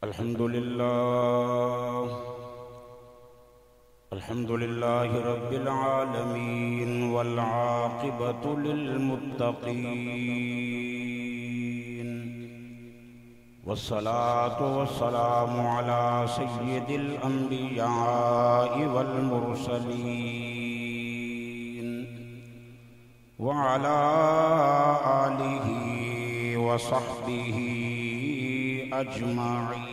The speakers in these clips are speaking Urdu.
الحمد لله رب العالمين والعاقبة للمتقين والصلاة والسلام على سيد الأنبياء والمرسلين وعلى آله وصحبه أجمعين.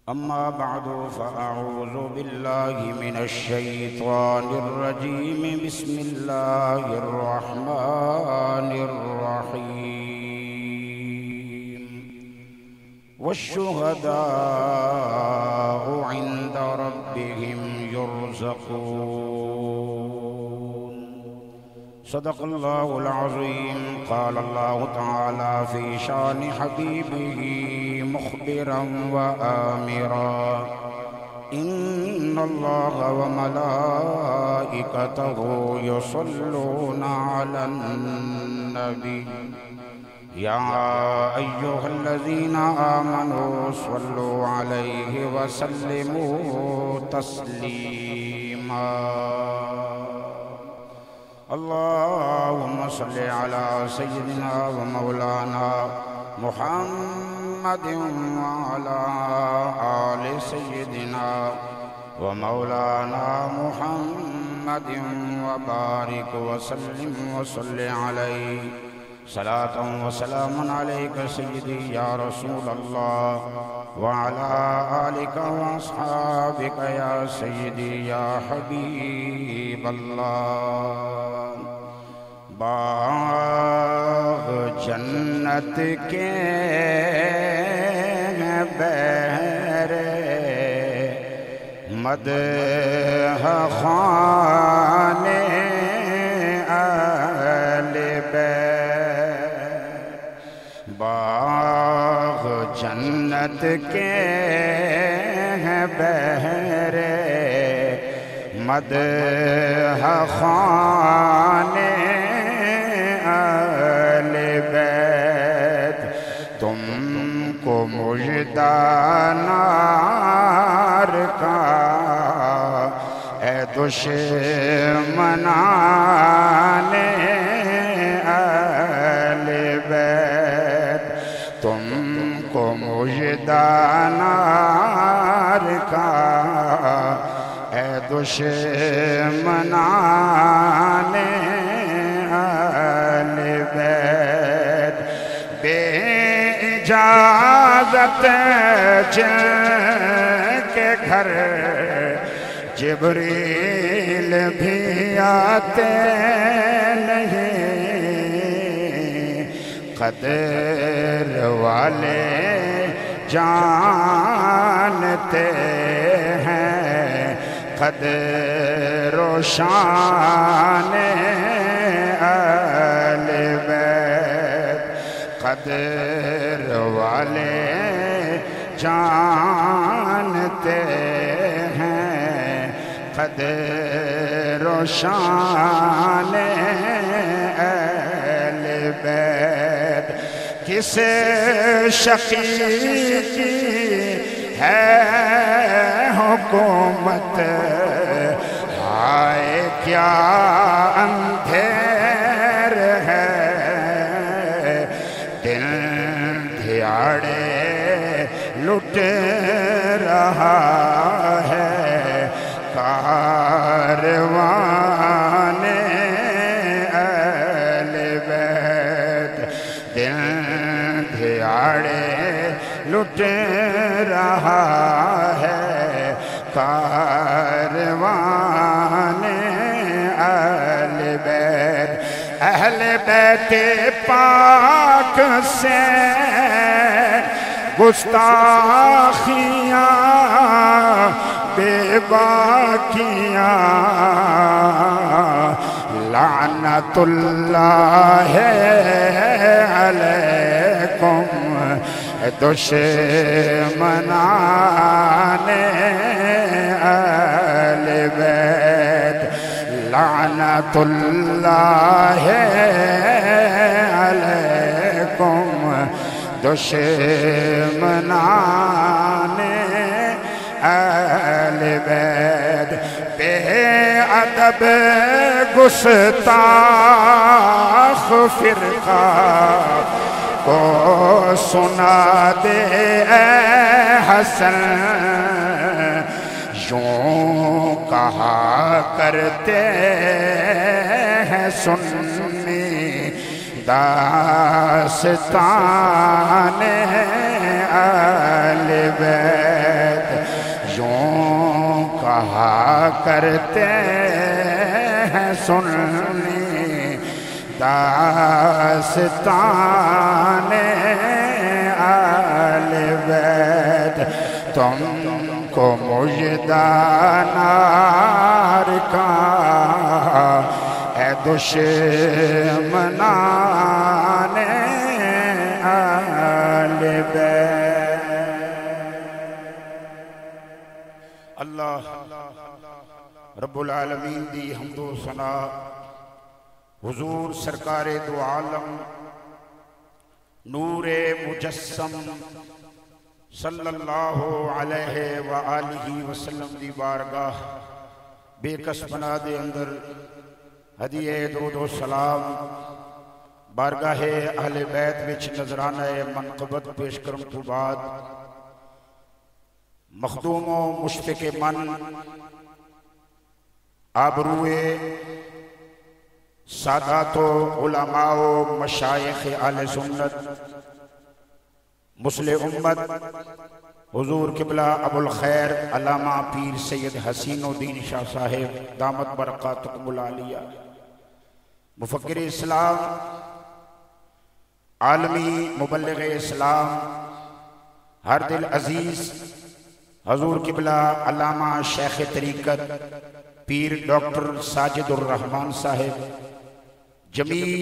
أما بعد فأعوذ بالله من الشيطان الرجيم. بسم الله الرحمن الرحيم. والشهداء عند ربهم يرزقون. صدق الله العظيم. قال الله تعالى في شان حبيبه مخبرا وآمرا: إن الله وملائكته يصلون على النبي يا أيها الذين آمنوا صلوا عليه وسلموا تسليما. اللهم صل على سيدنا ومولانا محمد وعلى آل سيدنا ومولانا محمد وبارك وسلم وصل عليه صلاة وسلام عليك سيدي يا رسول الله وعلى آلك وأصحابك يا سيدي يا حبيب الله. باغ جنت کے بہر مدح خانے اہل بیت. باغ جنت کے بہر مدح خانے اہل بیت. تم کو مژدہ نار کا اے دشمنان اہل بیت. تم کو مژدہ نار کا اے دشمنان اہل بیت. بے اجازت جن کے گھر جبریل بھی آتے نہیں. قدر والے جانتے ہیں قدر و شان اہل بیت. قدر والے جانتے ہیں قدر و شان اہل بیت. کس شقی کی ہے حکومت آئے کیا اندھیر ہے. دن دھیاڑے لٹ رہا ہے کاروان اہل بیت. دن دھیاڑے لٹ رہا ہے کاروان اہل بیت. اہل بیت پاک سے گستاخیاں بے باکیاں لعنت اللہ علیکم دشمنان اہل بیت. لعنت اللہ علیکم دشمنان اہل بیت بے ادب گستاخ فرقہ کو سنا دے اے حسن یوں کہا کرتے ہیں سنی داستان اہل بیت یوں کہا کرتے ہیں سنی داستان اہل بیت تم کو مژدہ نار کا اے دشمنان اہل بیت۔ اللہ رب العالمین دی حمد و ثنا حضور سرکار دو عالم نور مجسم صلی اللہ علیہ وآلہ وسلم دی بارگاہ بے کس پناہ دے اندر ہدیہ درود و سلام بارگاہ اہل بیت وچ نظرانہ منقبت پیش کرن تو بعد مخدوم و مشفق من آبروئے سادات و علماء و مشایخ اہل سنت مسلح امت حضور قبلہ ابو الخیر علامہ پیر سید حسین الدین شاہ صاحب دامت برکاتکم العالیہ مفکر اسلام عالمی مبلغ اسلام ہر دل عزیز حضور قبلہ علامہ شیخ طریقت پیر ڈاکٹر ساجد الرحمن صاحب جمیع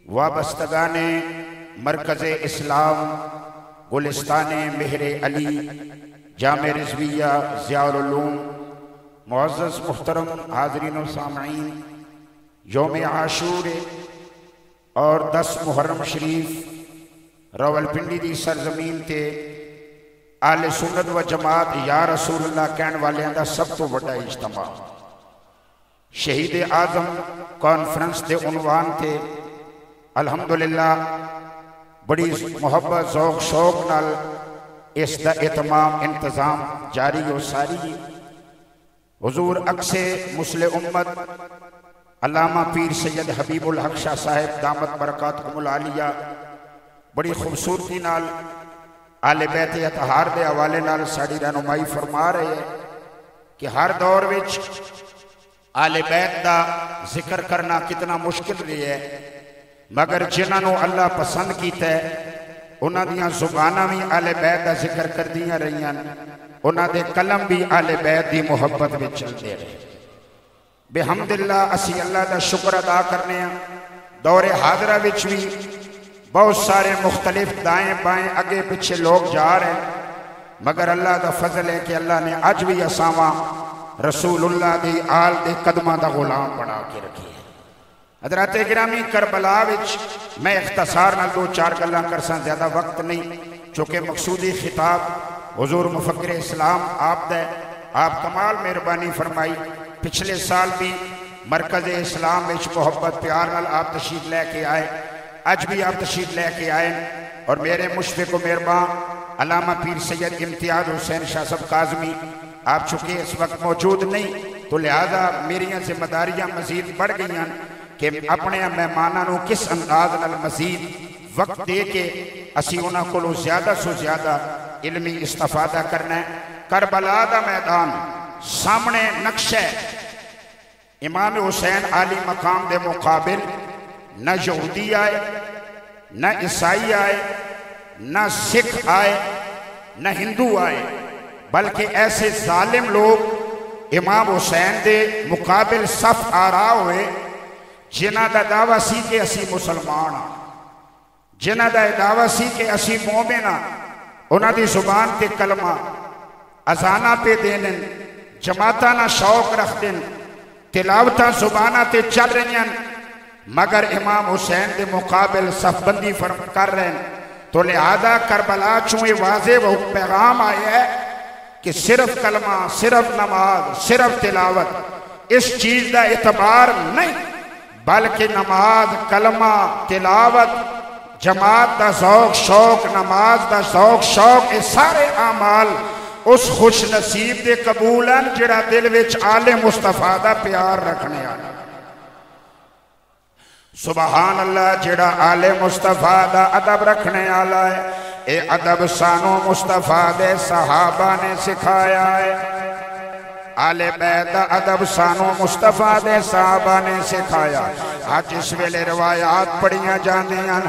وابستگان مرکز اسلام گلستان مہر علی جامع رضویہ ضیاء العلوم معزز محترم حاضرین و سامعین یوم عاشور اور 10 محرم شریف راولپنڈی دی سرزمین تے اہل سنت و جماعت یا رسول اللہ کہن والے دا سب تو بڑا اجتماع شہید اعظم کانفرنس دے عنوان تے الحمدللہ بڑی محبت ذوق شوق نال اس دا اہتمام انتظام جاری و ساری حضور اکسے مسلح امت علامہ پیر سید حبیب الحق شاہ صاحب دامت برکاتکم العالیہ بڑی خوبصورتی نال آل بیت اطہار دے حوالے نال ساڑی رہنمائی فرما رہے ہیں کہ ہر دور وچ آل بیت دا ذکر کرنا کتنا مشکل رہی ہے مگر جنہوں اللہ پسند کیتا ہے انہاں دیاں زباناں بھی آل بیت دا ذکر کر دیاں رہیاں انہاں دے قلم بھی آل بیت دی محبت میں چل دے رہے بحمداللہ اسی اللہ دا شکر ادا کرنے ہیں دور حاضرہ وچ بھی بہت سارے مختلف دائیں بائیں اگے پچھے لوگ جا رہے ہیں مگر اللہ دا فضل ہے کہ اللہ نے آج بھی اسامہ رسول اللہ دی آل دے قدمہ دا غلام بنا کے رکھی ہے۔ حضرات گرامی کربلا وچ میں اختصار نہ 2-4 گلاں کرساں زیادہ وقت نہیں چونکہ مقصودی خطاب حضور مفکر اسلام آپ دے آپ کمال مہربانی فرمائی پچھلے سال بھی مرکز اسلام وچ محبت پیار نال آپ تشریف لے کے آئے آج بھی آپ تشریف لے کے آئے اور میرے مشفق و مہربان علامہ پیر سید امتیاز حسین شاہ صاحب کاظمی آپ چونکہ اس وقت موجود نہیں تو لہذا میری ذمہ داریاں مزید بڑھ گئی ہیں کہ اپنے مہمانوں کس انداز نال مزید وقت دے کے اسی انہاں کو زیادہ سے زیادہ علمی استفادہ کرنا ہے۔ کربلا دا میدان سامنے نقشہ امام حسین عالی مقام دے مقابل نہ یہودی آئے نہ عیسائی آئے نہ سکھ آئے نہ ہندو آئے بلکہ ایسے ظالم لوگ امام حسین دے مقابل صف آرا ہوئے جنہ دا دعویٰ سی کہ اسی مسلمان ہاں جنہ دا دعویٰ سی کہ اسی مومن ہاں انہاں دی زبان تے کلمہ اذانہ پہ دینن جماعتانہ شوق رکھ دین تلاوتہ زبانہ تے چل رہی ہیں مگر امام حسین دے مقابل صف بندی کر رہے ہیں تو لہذا کربلا چونکہ واضح وہ پیغام آیا ہے کہ صرف کلمہ، صرف نماز، صرف تلاوت اس چیز دا اعتبار نہیں، بلکہ نماز، کلمہ، تلاوت، جماعت دا ذوق شوق، نماز دا ذوق شوق، یہ سارے اعمال اس خوش نصیب دے قبول ہیں جڑا دل وچ آل مصطفیٰ دا پیار رکھنے آنا۔ سبحان اللہ، جڑا آل مصطفیٰ دا ادب رکھنے آلا ہے، اے ادب سانو مصطفیٰ دے صحابہ نے سکھایا ہے۔ آل بیت دا ادب سانو مصطفیٰ دے صحابہ نے سکھایا۔ آج اس ویلے روایات پڑھیاں جاندیاں،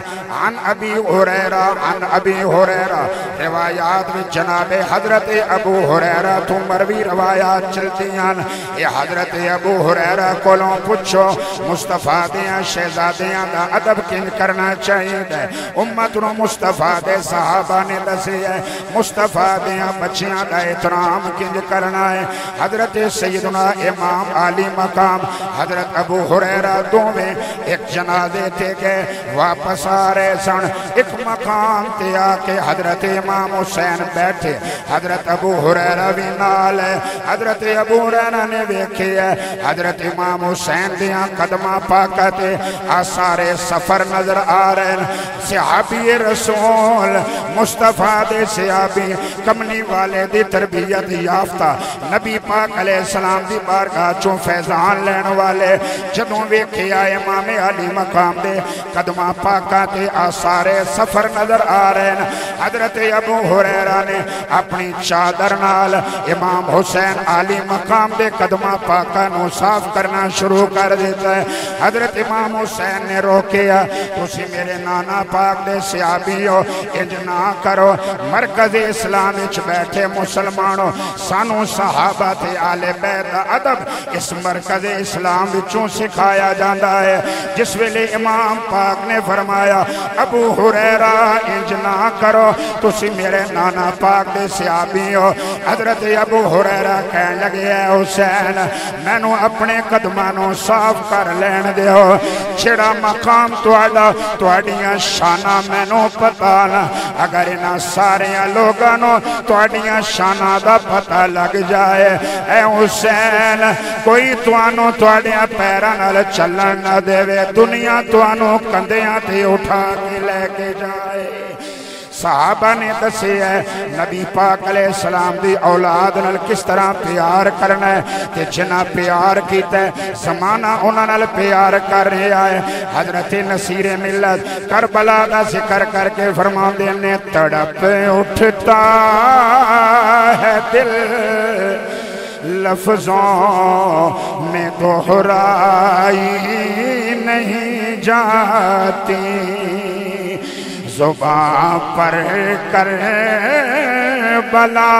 عن ابی ہریرہ، عن ابی ہریرہ، روایات میں جناب حضرت ابو ہریرہ تو مروی روایات چلتیاں۔ یہ حضرت ابو ہریرہ کولوں پوچھو مصطفیٰ دیاں شہزادیاں دا ادب کن کرنا چاہیے دے، امت نو مصطفیٰ دے صحابہ نے دسی ہے، مصطفیٰ دیاں بچیاں دا احترام کن کرنا ہے۔ حضرت سیدنا امام علی مقام حضرت ابو ہریرہ دوویں ایک جنازے تے گئے، واپس آ رہے سن، ایک مقام تے آکے حضرت امام حسین بیٹھے، حضرت ابو ہریرہ بھی نال ہے۔ حضرت ابو ہریرہ نے دیکھے ہے حضرت امام حسین دیاں قدمہ پاکا تے آثار سفر نظر آ رہے ہیں۔ صحابی رسول مصطفیٰ دے صحابی کمنی والے دی تربیت یافتہ نبی پاک علیہ السلام دی بارگاہ چوں فیضان لین والے جدوں ویکھے آئے امام علی مقام دے قدمہ پاکا تے آثار سفر نظر آ رہے ہیں۔ حضرت ابو ہریرہ نے اپنی چادر نال امام حسین علی مقام دے قدمہ پاکا نو صاف کرنا شروع کر دیتا ہے۔ حضرت امام حسین نے روکیا، تسی میرے نانا پاک دے صحابی ہو، انج نہ کرو، مرکز اسلام وچ بیٹھے مسلمانوں، سانو صحابہ تے آل بیت ادب اس مرکز اسلام وچوں سکھایا جاندہ ہے۔ جس ویلے امام پاک نے فرمایا ابو ہریرہ انج نہ کرو، تسی میرے نانا پاک دے صحابی ہو، حضرت ابو ہریرہ کہنے لگے اے حسین میں نو اپنے قدمانوں صاف کر لین دے ہو، چھڑا مقام تواڈیاں شانہ میں نو پتہ نہ، اگر انہاں ساریاں لوگانوں تواڈیاں شانہ دا پتہ لگ جائے اے حسین کوئی توانو تواڈیاں پیراں نال چلن نہ دے وے، دنیا توانو کندیاں تے اٹھا کے لے کے جائے۔ صحابہ نے دسی ہے نبی پاک علیہ السلام دی اولاد نال کس طرح پیار کرنا ہے کہ جنہ پیار کیتا ہے زمانہ انہاں نال پیار کر رہا ہے۔ حضرت نصیر ملت کربلا دا ذکر کر کے فرماندے نے تڑپ اٹھتا ہے دل لفظوں میں دہرائی نہیں جاتی، زباں پر کربلا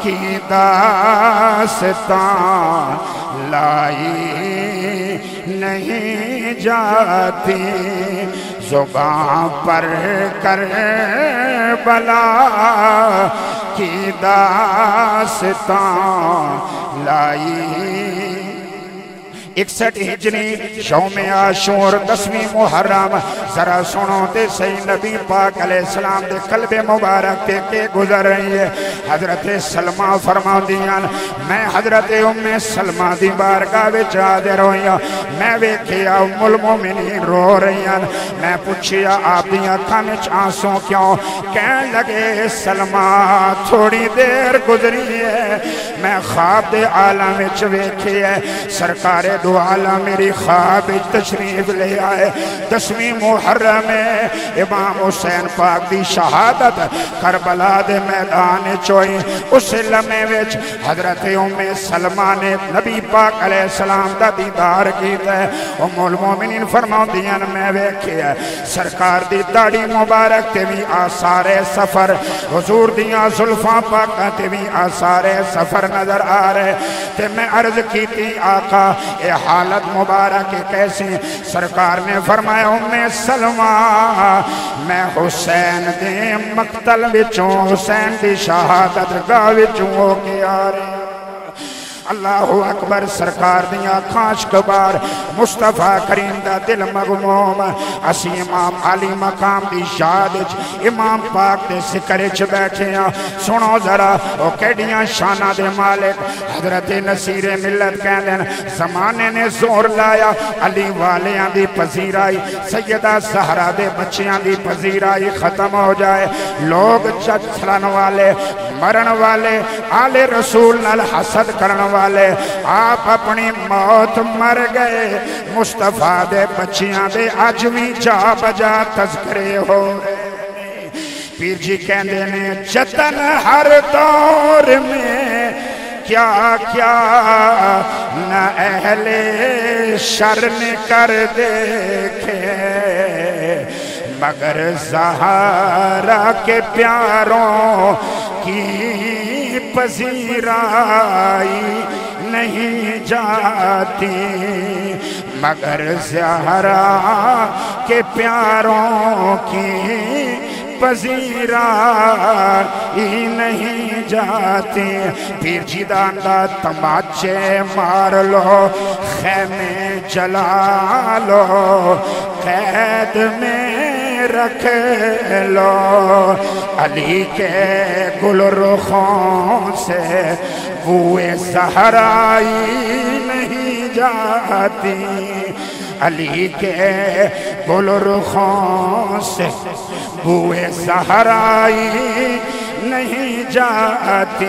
کی داستان لائی نہیں جاتی، زباں پر کربلا کی داستان لائی۔ 61 ہجری یوم عاشور 10ویں محرم، ذرا سنو تے صحیح نبی پاک علیہ السلام دے قلب مبارک تے کے گزر رہی ہے۔ حضرت سلمہ فرماندیاں میں حضرت ام سلمہ دی بارگاہ وچ حاضر ہویا، میں ویکھیا ام المومنین رو رہی ہیں، میں پوچھیا آپ دی اکھاں وچ آنسو کیوں؟ کہن لگے سلمہ تھوڑی دیر گزری ہے میں خواب دے عالم وچ ویکھی ہے، سرکار دو عالم میری خواب تشریف لے آئے، 10ویں محرم میں امام حسین پاک دی شہادت کربلا دے میدان چوئی، اس لمحے وچ حضرت ام سلمہ نے نبی پاک علیہ السلام دا دیدار کیتا ہے۔ ام المومنین فرماندیاں میں ویکھیا سرکار دی داڑھی مبارک تے بھی آثار سفر، حضور دیاں زلفاں پاکاں تے بھی آثار سفر نظر آ رہے، تے میں عرض کیتی آقا اے حالت مبارک کیسی؟ سرکار نے فرمایا ام سلمہ میں حسین دے مقتل وچوں، حسین دی شہادت گاہ وچوں ہو کے آ رہے، اللہ اکبر سرکار دیاں کھانچ کبار مصطفیٰ کریم دا دل مغموم اسی امام علی مقام دی شادج امام پاک دے سکرچ بیٹھے ہیں سنو ذرا او کیڑیاں شانہ دے مالک حضرت نصیر ملت کہندن زمانے نے زور لایا علی والیاں دی پذیرائی سیدہ زہرا دے بچیاں دی پذیرائی ختم ہو جائے لوگ چلن والے مرن والے آل رسول نال حسد کرن والے آپ اپنی موت مر گئے مصطفیٰ دے بچیاں دے آج بھی جا بجا تذکرے ہو پیر جی کہندے نے جتن ہر دور میں کیا کیا نہ اہل شر نے کر دیکھے مگر زہرا کے پیاروں کی پذیرائی نہیں جاتی مگر زہرا کے پیاروں کی پذیرائی نہیں جاتی پیر جی داندہ تماچے مار لو خیمے جلا لو قید میں رکھ لو علی کے گل رخوں سے بوئے زہرائی نہیں جاتی علی کے گل رخوں سے بوئے زہرائی نہیں جاتی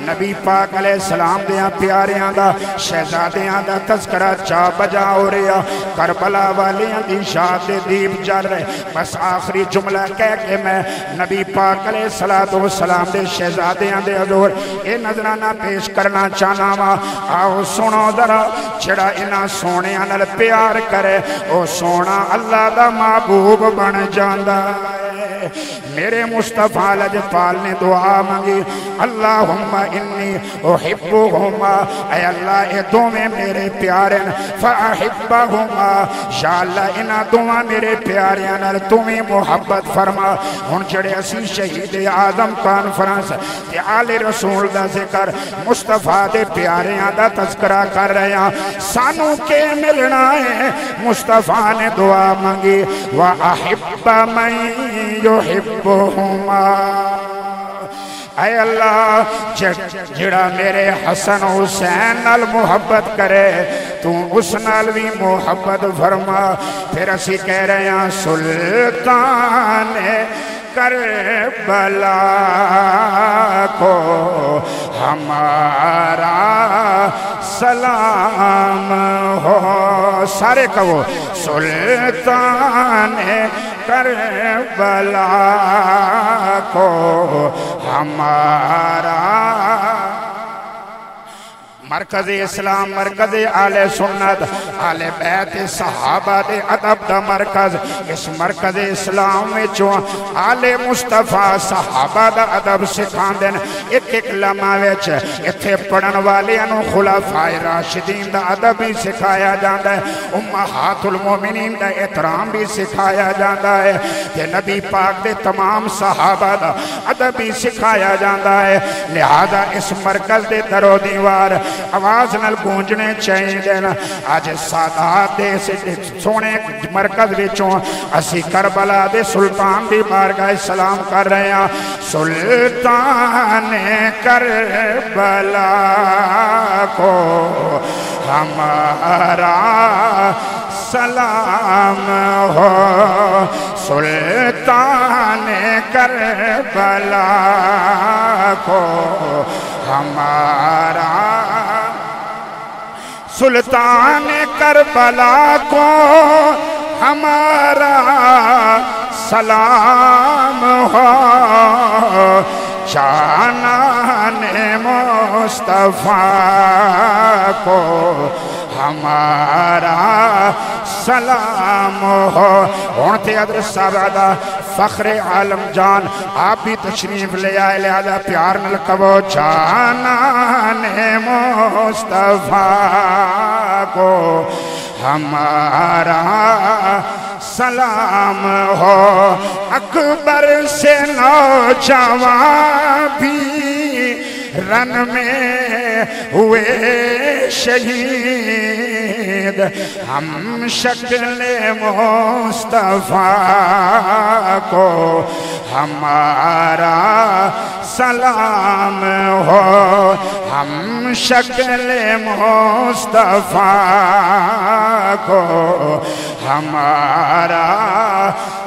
نبی پاک علیہ السلام دیاں پیاریاں دا شہزادیاں دا تذکرہ چا بجا ہو رہا کربلا والیاں دی شاد دیب جل رہے بس آخری جملہ کہہ کے میں نبی پاک علیہ السلام دے شہزادیاں دے حضور اے نظرانہ پیش کرنا چاہنا وا آؤ سنو ذرا چھڑا انہاں سونے انل پیار کرے او سونا اللہ دا محبوب بن جاندہ میرے مصطفیٰ لجپال نے دعا مانگی اللہم انی احبہما اے اللہ اے دومیں میرے پیارن فاحبہما یا اللہ انہا دومیں میرے پیارن تمہیں محبت فرما ہن جڑے اسی شہید آدم کانفرنس تے آل رسول دا ذکر مصطفیٰ دے پیاریاں دا تذکرہ کر رہے ہیں سانو کے ملنا ہے مصطفیٰ نے دعا مانگی وَأَحِبَّ مَن يُحِبُّهُمَا اے اللہ جڑا میرے حسن حسین نال محبت کرے تو اس نال بھی محبت فرما پھر اسی کہہ رہے ہیں سلطان کربلا کو ہمارا سلام ہو سارے کہو سلطان کربلا کو ہمارا مرکز اسلام مرکز آل سنت آل بیت صحابہ دے ادب دا مرکز اس مرکز اسلام میں چون آل مصطفیٰ صحابہ دا ادب سکھان دین ایک ایک لمحہ ویچ اتھے پڑھن والے انو خلفاء راشدین دا ادب بھی سکھایا جاندہ ہے امہات المومنین دا احترام بھی سکھایا جاندہ ہے کہ نبی پاک دے تمام صحابہ دا ادب بھی سکھایا جاندہ ہے لہذا اس مرکز دے در و دیوار آواز نل گونجنے چاہیے دینا آج سادات دے سونے مرکز وچوں اسی کربلا دے سلطان دی بارگاہ سلام کر رہے ہیں سلطان کربلا کو ہمارا سلام ہو سلطان کربلا کو ہمارا سلطان کربلا کو ہمارا سلام ہو جانان مصطفیٰ کو ہمارا سلام ہو ہونتے حضرت صاحبہ فخر عالم جان آپ بھی تشریف لے آئے لہذا پیار نلکبو جانان مصطفیٰ کو ہمارا سلام ہو اکبر سے نوجوان بھی رن میں ہوئے شہید ہم شکل مصطفیٰ کو ہمارا سلام ہو ہم شکل مصطفیٰ کو ہمارا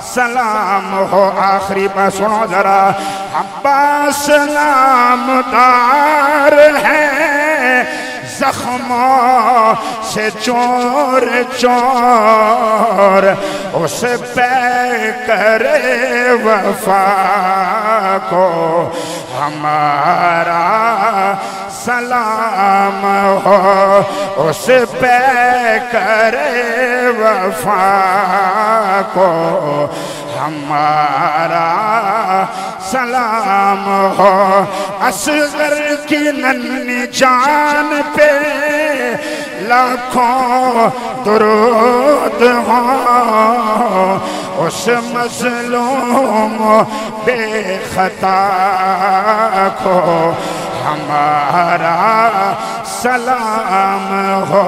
سلام ہو آخری بات سنو ذرا عباس نامدار ہے زخموں سے چور چور اس پہ کرے وفا کو ہمارا سلام ہو اس پہ کرے وفا کو ہمارا سلام ہو اصغر کی ننھی جان پہ لاکھوں درود ہوں اس مظلوم بے خطا کو ہمارا سلام ہو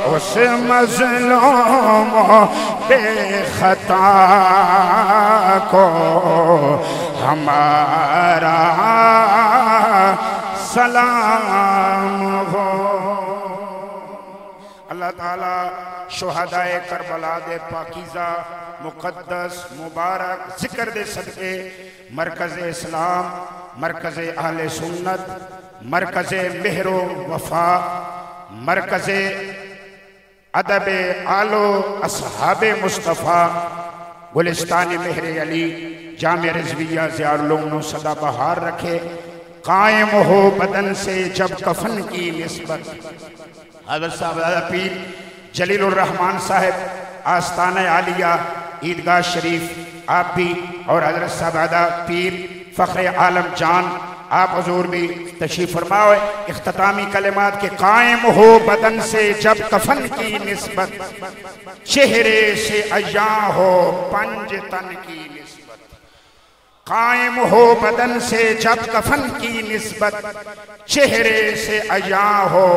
اس مظلوم بے خطا کو ہمارا سلام ہو اللہ تعالیٰ شہدائے کربلا دے پاکیزہ مقدس مبارک ذکر دے صدقے مرکز اسلام مرکز اہل سنت مرکز مہر و وفا مرکز ادب آلو اصحاب مصطفیٰ گلستان مہر علی جامع رضویہ زیار لونو صدا بہار رکھے قائم ہو بدن سے جب کفن کی نسبت حضرت صاحب پیر جلیل الرحمن صاحب آستانہ عالیہ عیدگاہ شریف آپ بھی اور حضرت صاحب پیر فخر عالم جان آپ حضور بھی تشریف فرماؤ اختتامی کلمات کے قائم ہو بدن سے جب کفن کی نسبت چہرے سے عیاں ہو پنج تن کی نسبت قائم ہو بدن سے جب کفن کی نسبت چہرے سے عیاں ہو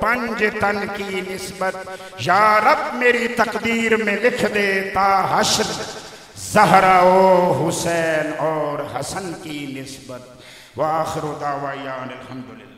پنج تن کی نسبت یا رب میری تقدیر میں لکھ دے تا حشر زہرا و حسین اور حسن کی نسبت وآخر دعویان الحمدللہ